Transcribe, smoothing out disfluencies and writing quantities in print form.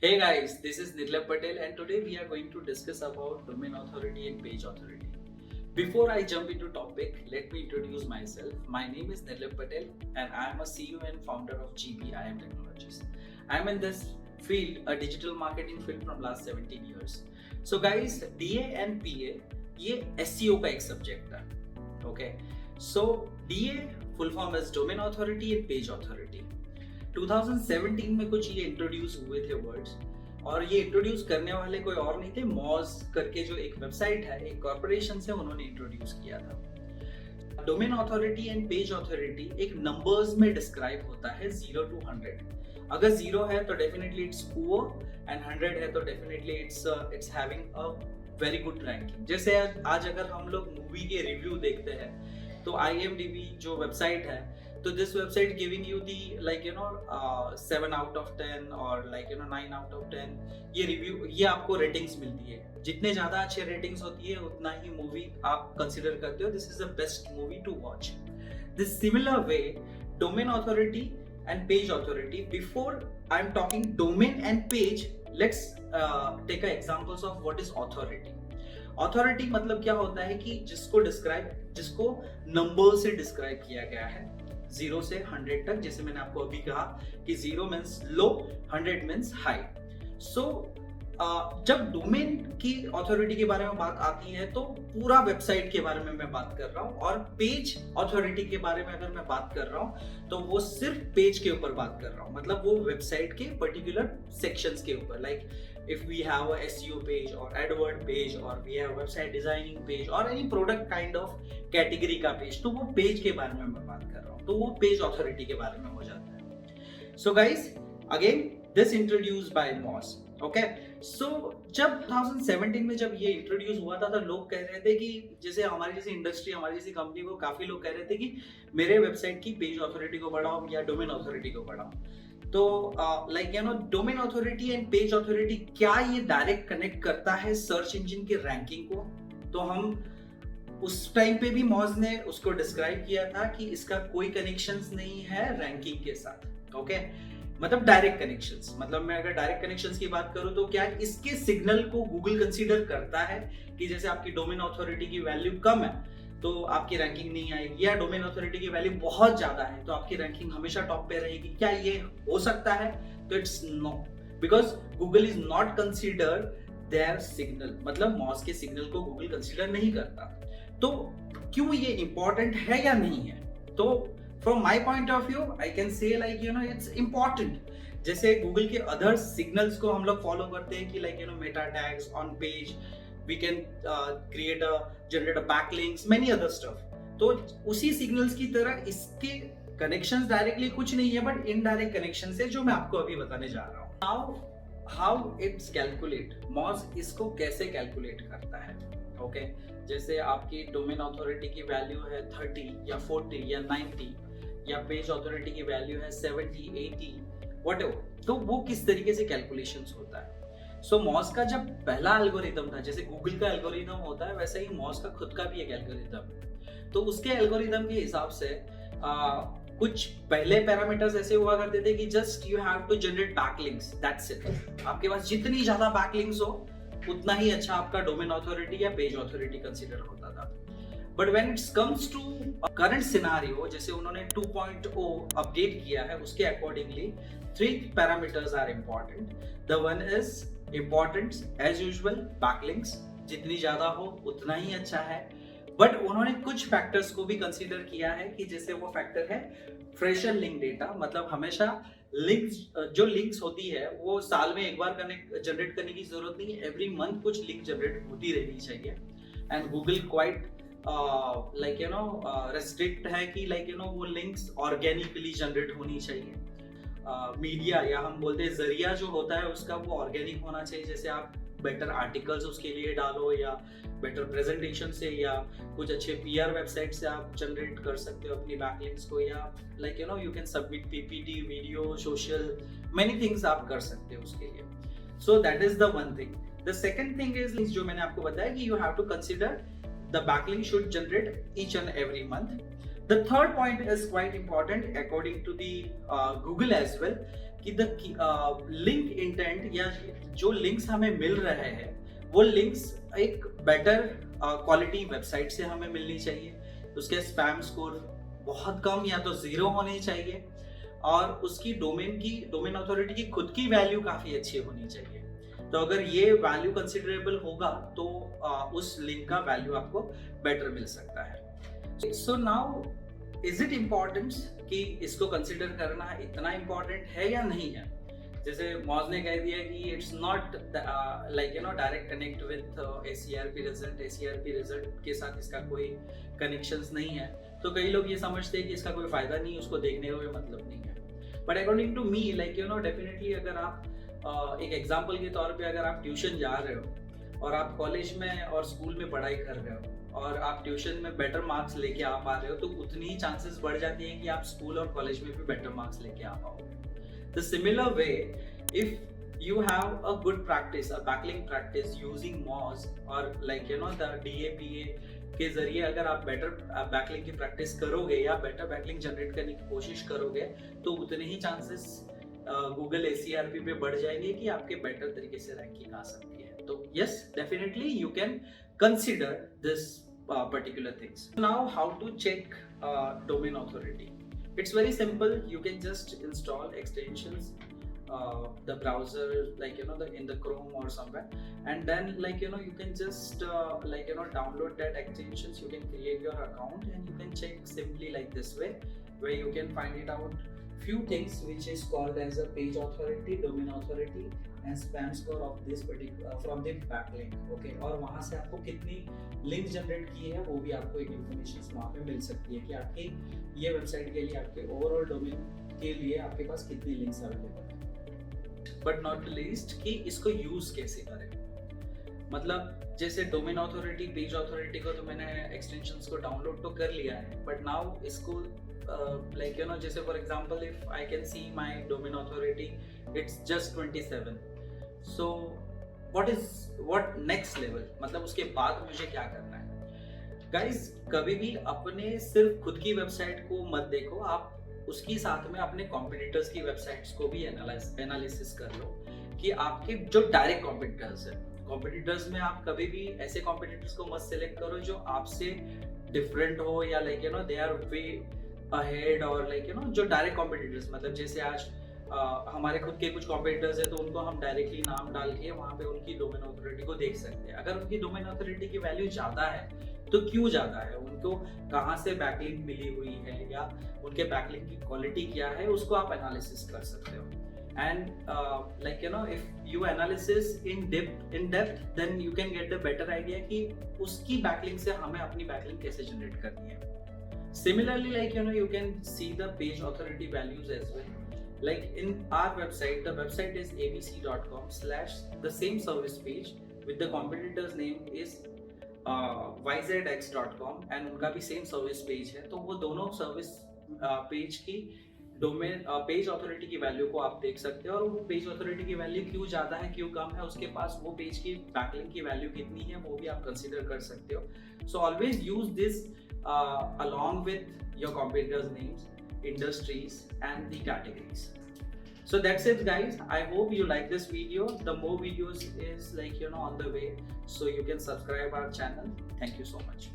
Hey guys, this is Nirlab Patel and today we are going to discuss about domain authority and page authority. Before I jump into topic, let me introduce myself. My name is Nirlab Patel and I am a CEO and founder of GBIM Technologies. I am in this field, a digital marketing field from last 17 years. So guys, DA and PA ये SEO का एक subject था. Okay. So DA full form is domain authority and page authority. 2017 में कुछ ये introduce हुए थे words और ये इंट्रोड्यूस करने वाले कोई और नहीं थे, मॉज करके जो एक वेबसाइट है, एक कॉर्पोरेशन से उन्होंने इंट्रोड्यूस किया था। Domain authority and page authority एक नंबर्स में डिस्क्राइब होता है 0 to 100। अगर 0 है तो डेफिनेटली इट्स पुअर एंड 100 है तो definitely it's having a very good ranking. जैसे आज अगर हम लोग मूवी के रिव्यू देखते हैं तो IMDb जो वेबसाइट है, तो this website giving you the 7 out of 10 और 9 out of 10 ये रिव्यू, ये आपको रेटिंग्स मिलती है। जितने ज्यादा अच्छे रेटिंग्स होती है उतना ही मूवी आप कंसिडर करते हो this is the best movie to watch. This similar way domain authority and page authority, before I am talking domain and page, let's take examples of what is authority. Authority मतलब क्या होता है कि जिसको number से describe किया गया है 0 से 100 तक। जैसे मैंने आपको अभी कहा कि 0 मीन्स लो, 100 मीन्स हाई। सो जब डोमेन की अथॉरिटी के बारे में बात आती है तो पूरा वेबसाइट के बारे में मैं बात कर रहा हूँ, और पेज अथॉरिटी के बारे में अगर मैं बात कर रहा हूँ तो वो सिर्फ पेज के ऊपर बात कर रहा हूँ, मतलब वो वेबसाइट के पर्टिकुलर सेक्शंस के ऊपर। Like if we have a SEO page or AdWord page or we have website designing page or any product kind of category का पेज, तो वो पेज के बारे में मैं बात कर रहा हूँ, तो वो पेज अथॉरिटी के बारे में हो जाता है। So guys, again this introduced by Moz, okay? So जब 2017 में जब ये इंट्रोड्यूस हुआ था तो लोग कह रहे थे कि जैसे हमारी जैसी इंडस्ट्री, हमारी जैसी कंपनी को काफी लोग कह रहे थे कि मेरे वेबसाइट की पेज अथॉरिटी को बढ़ाओ या डोमेन अथॉरिटी को बढ़ाओ। तो domain authority and page authority क्या ये डायरेक्ट कनेक्ट करता है सर्च इंजन की रैंकिंग को? तो हम उस टाइम पे भी मॉज ने उसको डिस्क्राइब किया था कि इसका कोई कनेक्शंस नहीं है रैंकिंग के साथ। ओके, मतलब डायरेक्ट कनेक्शंस, मतलब मैं अगर डायरेक्ट कनेक्शंस की बात करूं तो क्या इसके सिग्नल को गूगल कंसीडर करता है कि जैसे आपकी डोमेन अथॉरिटी की वैल्यू कम है तो आपकी रैंकिंग नहीं आएगी, या डोमेन अथॉरिटी की वैल्यू बहुत ज्यादा है तो आपकी रैंकिंग हमेशा टॉप पे रहेगी? क्या ये हो सकता है? तो it's no, because Google is not consider their signal, मतलब मॉज के सिग्नल को गूगल कंसीडर नहीं करता। तो क्यों ये इंपॉर्टेंट है या नहीं है? तो from my point of view I can say it's important. जैसे गूगल के अदर सिग्नल्स को हम लोग फॉलो करते हैं कि Meta tags on page, we can generate a backlinks, many other stuff। तो उसी सिग्नल्स की तरह इसके कनेक्शंस डायरेक्टली कुछ नहीं है, बट इनडायरेक्ट कनेक्शन है जो मैं आपको अभी बताने जा रहा हूँ। Now how it's calculate, Moj इसको कैसे कैलकुलेट करता है? ओके, जैसे आपकी डोमेन अथॉरिटी की वैल्यू है 30 या 40 या 90, या पेज अथॉरिटी की वैल्यू है 70, 80, व्हाटएवर, तो वो किस तरीके से कैलकुलेशंस होता है? सो मॉज का जब पहला एल्गोरिथम था, जैसे गूगल का एल्गोरिथम होता है वैसे ही मॉज का खुद का भी एक एल्गोरिथम है। तो उसके एल्गोरिथम के हिसाब से कुछ पहले पैरामीटर्स ऐसे हुआ करते थे कि just you have to generate backlinks, that's it. आपके पास जितनी ज्यादा बैकलिंक्स हो उतना ही अच्छा आपका डोमेन अथॉरिटी या पेज अथॉरिटी कंसीडर होता था। But when it's comes to current scenario, जैसे उन्होंने 2.0 अपडेट किया है, उसके accordingly 3 parameters are important. The one is important as usual, backlinks जितनी ज्यादा हो उतना ही अच्छा है। बट उन्होंने कुछ फैक्टर्स को भी कंसीडर किया है कि जैसे वो फैक्टर है फ्रेशर लिंक डेटा, मतलब हमेशा लिंक्स होती है वो साल में एक बार जनरेट करने की जरूरत नहीं है, एवरी मंथ कुछ लिंक जनरेट होती रहनी चाहिए। एंड गूगल क्वाइट रेस्ट्रिक्ट है कि वो लिंक्स ऑर्गेनिकली जनरेट होनी चाहिए। मीडिया या हम बोलते हैं जरिया जो होता है उसका वो ऑर्गेनिक होना चाहिए, जैसे आप बेटर आर्टिकल्स उसके लिए डालो या बेटर प्रेजेंटेशन से या कुछ अच्छे PR वेबसाइट से आप जनरेट कर सकते हो अपनी बैकलिंक्स को, या you can submit PPT, video, social, many things आप कर सकते हो उसके लिए। So that is the one thing. The second thing is जो मैंने आपको बताया कि you have to consider the backlink should generate each and every month. The third point is quite important according to the Google as well कि the link intent या जो links हमें मिल रहे हैं वो links एक better quality website से हमें मिलनी चाहिए, उसके spam score बहुत कम या तो zero होने चाहिए और उसकी डोमेन अथॉरिटी की खुद की वैल्यू काफ़ी अच्छी होनी चाहिए। तो अगर ये वैल्यू कंसिडरेबल होगा तो उस लिंक का वैल्यू आपको बेटर मिल सकता है। So now is it important कि इसको कंसिडर करना इतना इम्पोर्टेंट है या नहीं है? जैसे मौज ने कह दिया कि it's not like direct connect with ACRP result के साथ इसका कोई कनेक्शंस नहीं है, तो कई लोग ये समझते हैं कि इसका कोई फायदा नहीं है, उसको देखने का कोई मतलब नहीं है। But according to me definitely अगर आप एक एग्जाम्पल के तौर पे अगर आप ट्यूशन जा रहे हो और आप कॉलेज में और स्कूल में पढ़ाई कर रहे हो और आप ट्यूशन में बेटर मार्क्स लेके आ पा रहे हो, तो उतनी ही चांसेस बढ़ जाती है कि आप स्कूल और कॉलेज में भी बेटर मार्क्स लेके आ पाओगे। The similar way, if you have a good practice, a backlink practice using Moz or the DAPA के जरिए अगर आप बेटर बैकलिंक की प्रैक्टिस करोगे या बेटर बैकलिंक जनरेट करने की कोशिश करोगे तो उतने ही चांसेस गूगल ACRP पे बढ़ जाएंगे कि आपके बेटर तरीके से रैंकिंग आ सकती है। तो yes, definitely you can consider this particular things. Now, how to check domain authority? It's very simple. You can just install extensions, the browser, in the Chrome or somewhere, and then you can just download that extensions. You can create your account and you can check simply like this way, where you can find it out few things which is called as a page authority, domain authority and spam score of this particular from the backlink. Okay, और वहाँ से आपको कितनी link generate की है वो भी आपको एक इन्फॉर्मेशन वहाँ पे मिल सकती है कि आपकी ये वेबसाइट के लिए, आपके ओवरऑल डोमेन के लिए आपके पास कितनी लिंक्स अवेलेबल है। बट नॉट लीस्ट कि इसको यूज कैसे करें, मतलब जैसे डोमेन अथॉरिटी, पेज अथॉरिटी को तो मैंने एक्सटेंशंस को डाउनलोड तो कर लिया है, बट नाउ इसको जैसे for example if I can see my domain authority it's just 27, so what next level, मतलब उसके बाद मुझे क्या करना है? गाइस, कभी भी अपने सिर्फ खुद की वेबसाइट को मत देखो, आप उसकी साथ में अपने कॉम्पिटिटर्स की वेबसाइट्स को भी एनालिसिस कर लो कि आपके जो डायरेक्ट कॉम्पिटिटर्स है, कॉम्पिटिटर्स में आप कभी भी ऐसे कॉम्पिटिटर्स को मत सेलेक्ट करो जो आपसे डिफरेंट हो या दे आर वे अहेड, और जो डायरेक्ट कॉम्पिटिटर्स, मतलब जैसे आज हमारे खुद के कुछ कॉम्पिटिटर्स है तो उनको हम डायरेक्टली नाम डाल के वहाँ पे उनकी डोमेन अथॉरिटी को देख सकते हैं। अगर उनकी डोमेन अथॉरिटी की वैल्यू ज़्यादा है तो क्यों ज़्यादा है, उनको कहाँ से बैकलिंक मिली हुई है या उनके बैकलिंक की क्वालिटी क्या है, उसको आप एनालिसिस कर सकते हो। And if you analysis in depth then you can get the better idea कि उसकी बैकलिंक से हमें अपनी बैकलिंक कैसे जनरेट करनी है। Similarly, you can see the page authority values as well. Like in our website, the website is abc.com/the same service page with the competitor's name is yzx.com and उनका भी same service page है। तो वो दोनों service page की domain page authority की value को आप देख सकते हो, और वो पेज अथॉरिटी की वैल्यू क्यों ज़्यादा है क्यों कम है, उसके पास वो पेज की बैकलिंक की वैल्यू कितनी है वो भी आप कंसिडर कर सकते हो। So always use this along with your competitors' names, industries and the categories. So that's it guys, I hope you like this video. The more videos is on the way, so you can subscribe our channel. Thank you so much.